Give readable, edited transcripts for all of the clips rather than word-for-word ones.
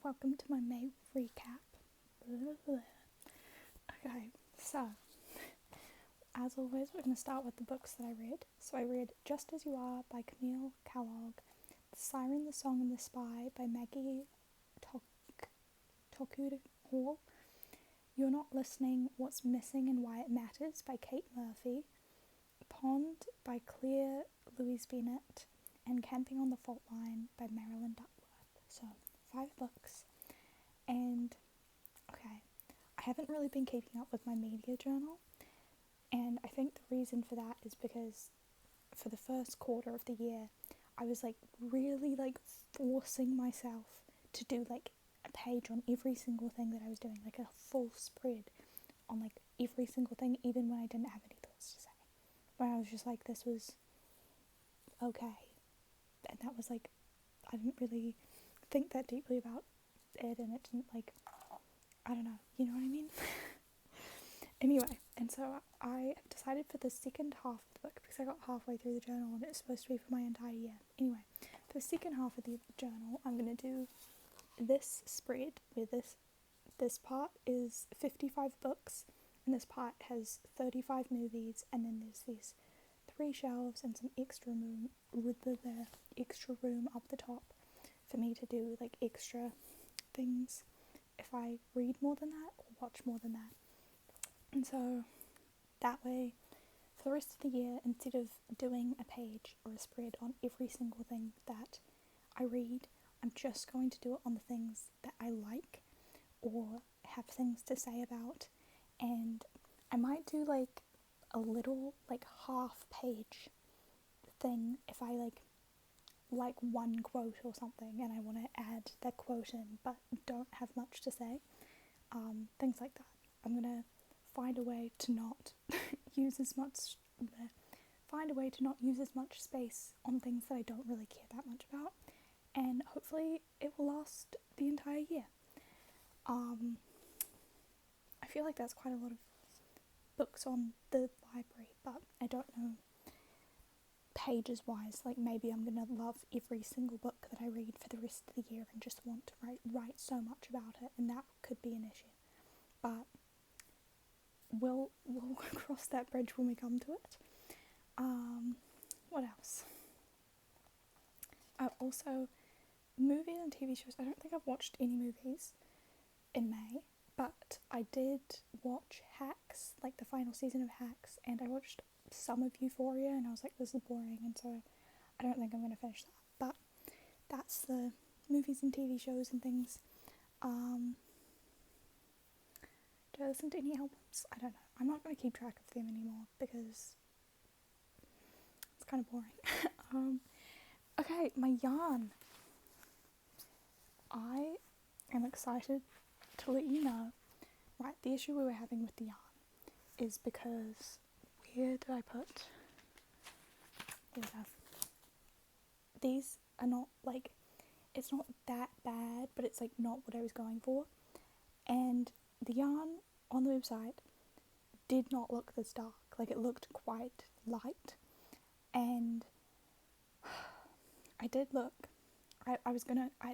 welcome to my May recap. Blah, blah. Okay, so as always, we're going to start with the books that I read. So I read Just As You Are by Camille Kellogg, The Siren, the Song and the Spy by Maggie Tokuda Hall, You're Not Listening, What's Missing and Why It Matters by Kate Murphy, Pond by Claire Louise Bennett, and Camping on the Fault Line by Marilyn Duckworth. So 5 books. And okay, I haven't really been keeping up with my media journal, and I think the reason for that is because for the first quarter of the year I was really forcing myself to do a page on every single thing that I was doing, a full spread on every single thing, even when I didn't have any thoughts to say, when I was just this was okay. And that was I didn't really think that deeply about it, and it didn't I don't know, you know what I mean? Anyway, and so I have decided for the second half of the book, because I got halfway through the journal and it's supposed to be for my entire year. Anyway, for the second half of the journal, I'm going to do this spread where this part is 55 books, and this part has 35 movies, and then there's these 3 shelves and some extra room with the extra room up the top for me to do extra things if I read more than that or watch more than that. And so that way, for the rest of the year, instead of doing a page or a spread on every single thing that I read, I'm just going to do it on the things that I like or have things to say about. And I might do a little half page thing if I like one quote or something and I want to add that quote in but don't have much to say. Things like that. I'm gonna find a way to not use as much space on things that I don't really care that much about, and hopefully it will last the entire year. I feel like that's quite a lot of books on the library, but I don't know pages wise, maybe I'm gonna love every single book that I read for the rest of the year and just want to write so much about it, and that could be an issue, but we'll cross that bridge when we come to it. What else? Also, movies and TV shows. I don't think I've watched any movies in May, but I did watch Hacks, the final season of Hacks, and I watched some of Euphoria, and I was this is boring, and so I don't think I'm going to finish that. But that's the movies and TV shows and things. Do I listen to any albums? I don't know. I'm not going to keep track of them anymore because it's kind of boring. Okay, my yarn. I am excited to let you know. Right, the issue we were having with the yarn is because, where did I put? There we go. These are not it's not that bad, but it's not what I was going for. And the yarn on the website did not look this dark. It looked quite light. And I did look.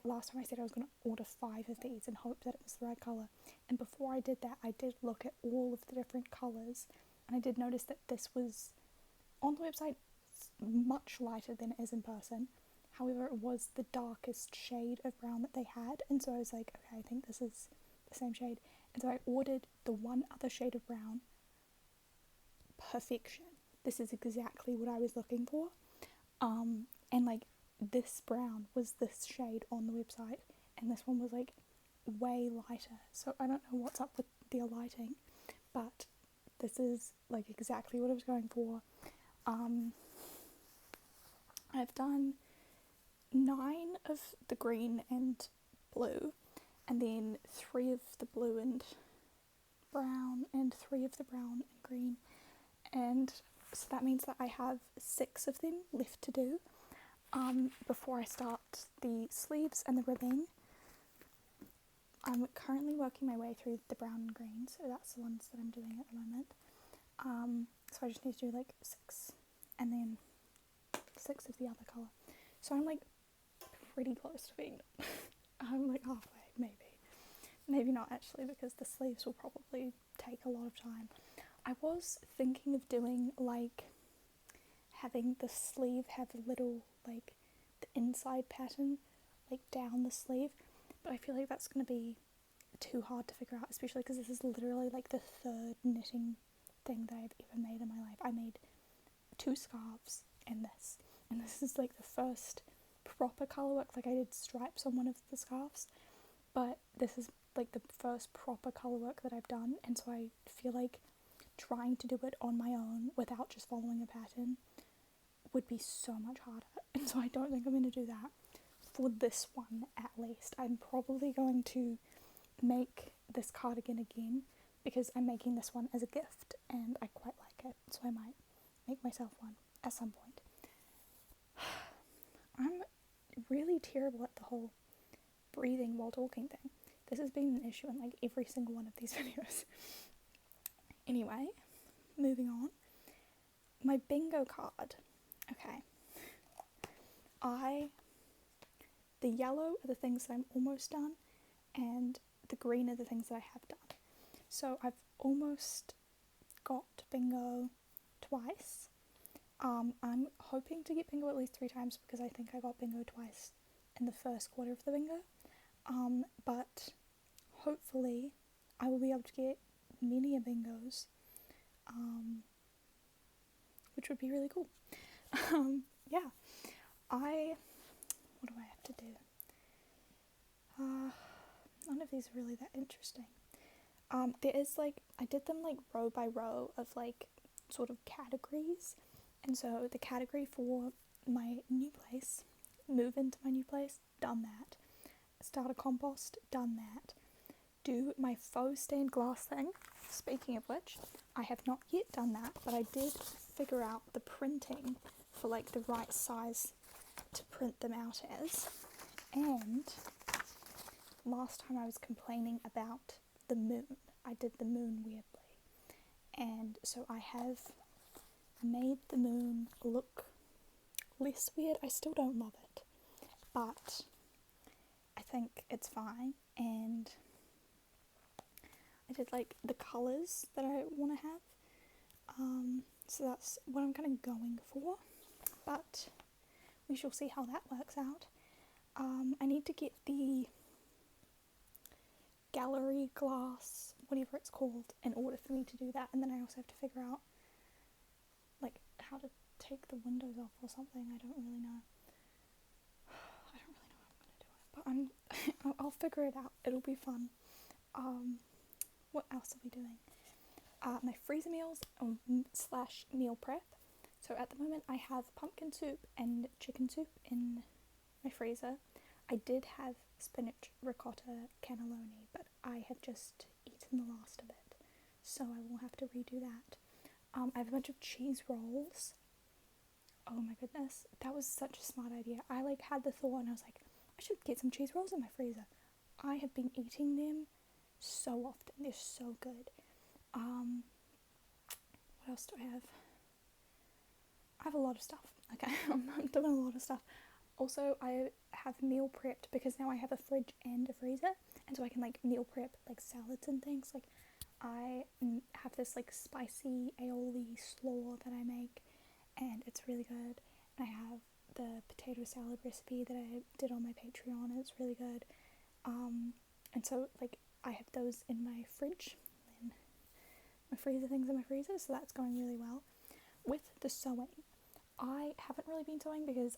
Last time I said I was gonna order 5 of these and hope that it was the right colour. And before I did that, I did look at all of the different colours, and I did notice that this was on the website much lighter than it is in person. However, it was the darkest shade of brown that they had, and so I was okay, I think this is the same shade. And so I ordered the one other shade of brown. Perfection. This is exactly what I was looking for. And this brown was this shade on the website, and this one was way lighter. So I don't know what's up with their lighting, but this is exactly what I was going for. I've done 9 of the green and blue, and then 3 of the blue and brown, and 3 of the brown and green, and so that means that I have 6 of them left to do before I start the sleeves and the ribbing. I'm currently working my way through the brown and green, so that's the ones that I'm doing at the moment. So I just need to do 6 and then 6 of the other colour. So I'm pretty close to being done. I'm halfway, maybe not actually, because the sleeves will probably take a lot of time. I was thinking of doing like having the sleeve have a little like the inside pattern like down the sleeve, but I feel like that's going to be too hard to figure out, especially because this is literally like the third knitting thing that I've ever made in my life. I made 2 scarves and this is like the first proper colour work. Like I did stripes on one of the scarves, but this is like the first proper colour work that I've done, and so I feel like trying to do it on my own without just following a pattern would be so much harder, and so I don't think I'm going to do that for this one at least. I'm probably going to make this cardigan again because I'm making this one as a gift and I quite like it, so I might make myself one at some point. I'm really terrible at the whole breathing while talking thing. This has been an issue in like every single one of these videos. Anyway, moving on. My bingo card. Okay. The yellow are the things that I'm almost done, and the green are the things that I have done. So I've almost got bingo twice. I'm hoping to get bingo at least 3 times because I think I got bingo twice in the first quarter of the bingo. But hopefully I will be able to get many bingos, which would be really cool. Yeah, what do I have to do? None of these are really that interesting. There is like, I did them like row by row of like sort of categories, and so the category for my new place, move into my new place, done that. Start a compost, done that. Do my faux stained glass thing, speaking of which, I have not yet done that, but I did figure out the printing for like the right size to print them out as. And last time I was complaining about the moon. I did the moon weirdly, and so I have made the moon look less weird. I still don't love it, but I think it's fine. And I did like the colours that I want to have, so that's what I'm kind of going for, but we shall see how that works out. I need to get the gallery glass, whatever it's called, in order for me to do that, and then I also have to figure out like how to take the windows off or something. I don't really know how I'm gonna do it, but I'll figure it out. It'll be fun. What else are we doing? My freezer meals slash meal prep. So at the moment I have pumpkin soup and chicken soup in my freezer. I did have spinach ricotta cannelloni, but I have just eaten the last of it, so I will have to redo that. I have a bunch of cheese rolls. Oh my goodness, that was such a smart idea. I like had the thought and I was like, I should get some cheese rolls in my freezer. I have been eating them so often. They're so good. What else do I have? I have a lot of stuff. Okay, I'm doing a lot of stuff. Also, I have meal prepped because now I have a fridge and a freezer, and so I can like meal prep like salads and things. Like I have this like spicy aioli slaw that I make, and it's really good. And I have the potato salad recipe that I did on my Patreon, and it's really good. And so like I have those in my fridge, and my freezer things in my freezer, so that's going really well. With the sewing, I haven't really been sewing because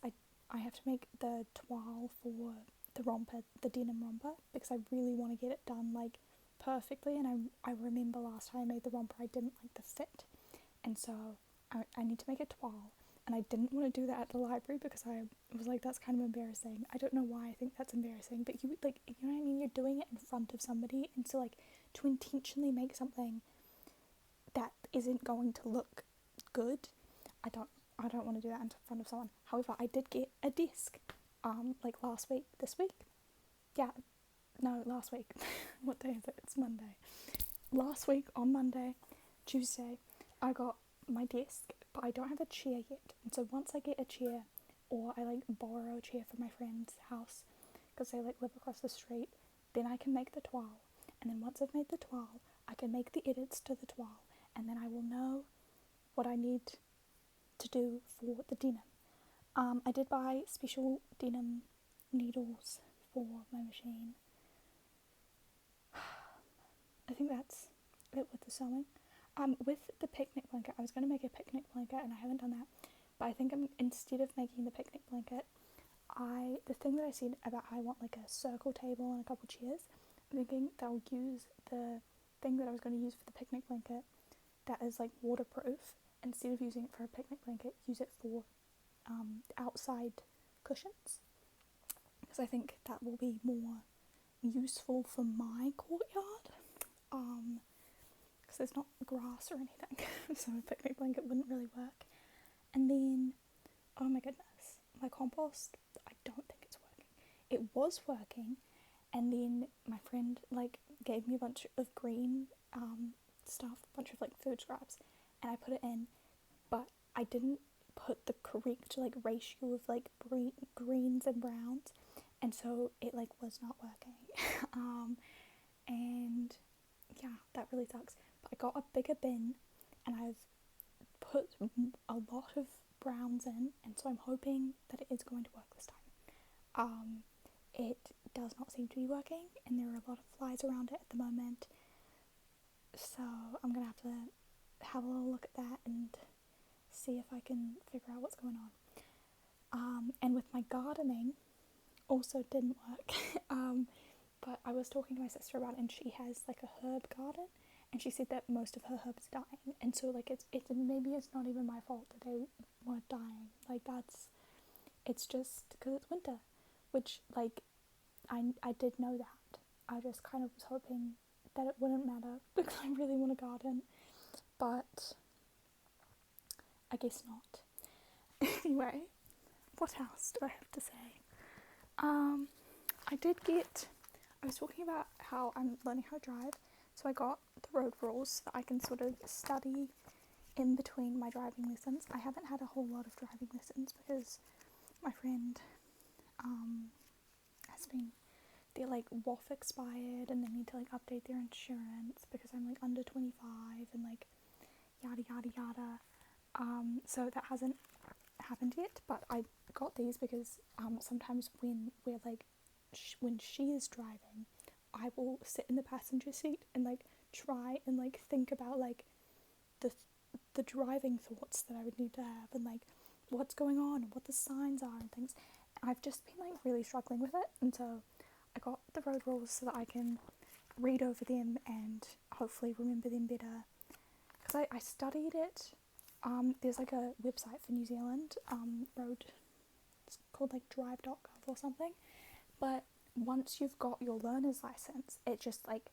I have to make the toile for the romper, the denim romper, because I really want to get it done like perfectly, and I remember last time I made the romper I didn't like the fit, and so I need to make a toile, and I didn't want to do that at the library because I was like, that's kind of embarrassing. I don't know why I think that's embarrassing, but you like, you know what I mean, you're doing it in front of somebody, and so like to intentionally make something that isn't going to look good, I don't want to do that in front of someone. However, I did get a desk, like last week, this week, yeah, no, last week, what day is it? It's Monday. Last week on Monday, Tuesday, I got my desk, but I don't have a chair yet, and so once I get a chair, or I like borrow a chair from my friend's house, because they like live across the street, then I can make the toile, and then once I've made the toile, I can make the edits to the toile, and then I will know what I need to do for the denim. I did buy special denim needles for my machine. I think that's it with the sewing. With the picnic blanket, I was going to make a picnic blanket and I haven't done that, but I think instead of making the picnic blanket, the thing that I said about how I want like a circle table and a couple chairs, I'm thinking that I'll use the thing that I was going to use for the picnic blanket that is like waterproof. Instead of using it for a picnic blanket, use it for outside cushions, because I think that will be more useful for my courtyard, because there's not grass or anything, so a picnic blanket wouldn't really work. And then, oh my goodness, my compost, I don't think it's working. It was working, and then my friend like gave me a bunch of green stuff, a bunch of like food scraps, and I put it in, but I didn't put the correct like ratio of like greens and browns, and so it like was not working. And yeah, that really sucks. But I got a bigger bin, and I've put a lot of browns in, and so I'm hoping that it is going to work this time. It does not seem to be working, and there are a lot of flies around it at the moment, so I'm gonna have to have a little look at that and see if I can figure out what's going on. And with my gardening, also didn't work. But I was talking to my sister about it, and she has like a herb garden, and she said that most of her herbs are dying, and so like it's maybe it's not even my fault that they were dying. Like it's just because it's winter, which like I did know that. I just kind of was hoping that it wouldn't matter because I really want to garden, but I guess not. Anyway, what else do I have to say? I was talking about how I'm learning how to drive, so I got the road rules so that I can sort of study in between my driving lessons. I haven't had a whole lot of driving lessons because my friend has been, their like WOF expired and they need to like update their insurance because I'm like under 25 and like yada yada yada. So that hasn't happened yet, but I got these because sometimes when we're like when she is driving, I will sit in the passenger seat and like try and like think about like the driving thoughts that I would need to have and like what's going on and what the signs are and things. I've just been like really struggling with it, and so I got the road rules so that I can read over them and hopefully remember them better, because I studied it. There's like a website for New Zealand, road, it's called like drive.gov or something, but once you've got your learner's license, it just like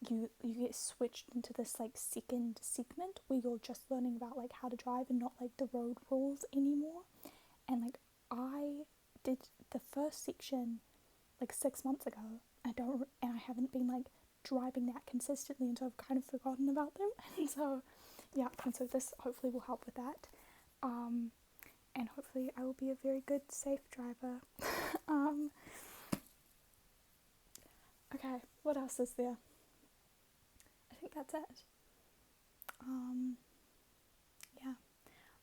you get switched into this like second segment where you're just learning about like how to drive and not like the road rules anymore. And like I did the first section like 6 months ago, and I haven't been like driving that consistently, and so I've kind of forgotten about them. And so yeah, and so this hopefully will help with that, and hopefully I will be a very good safe driver. Okay, what else is there? I think that's it. Yeah,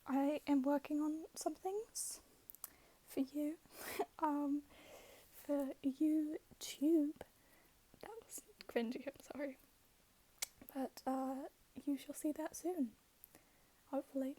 I am working on some things for you, for YouTube. That was cringy, I'm sorry, but you shall see that soon, hopefully.